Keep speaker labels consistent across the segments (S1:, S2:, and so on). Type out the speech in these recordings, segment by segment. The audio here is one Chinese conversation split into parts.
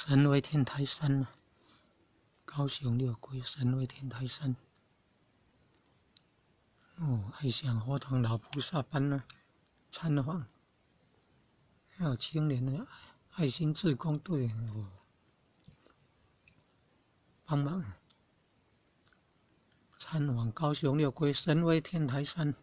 S1: 神威天台山高雄六龟神威天台山。爱想活动老菩萨班参访，还有青年的爱心志工队帮忙参访高雄六龟神威天台山。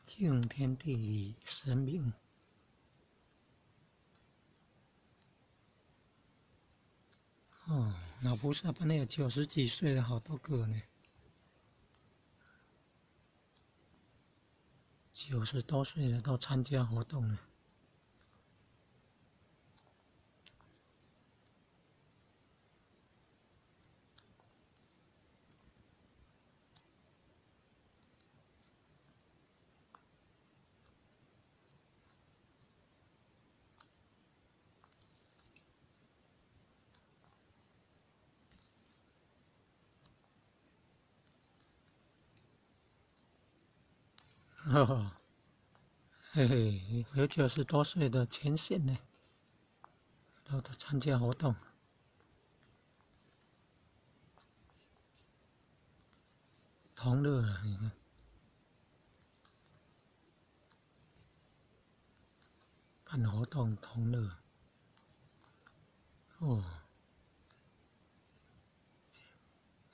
S1: 敬天地理神明。老菩萨班有90几岁了，好多个呢，90多岁了都参加活动了。有90多岁的前线呢，都参加活动。同乐了，你看，办活动同乐。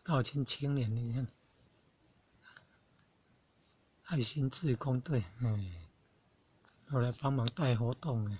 S1: 高青青年，你看，爱心志工队，都来帮忙带活动。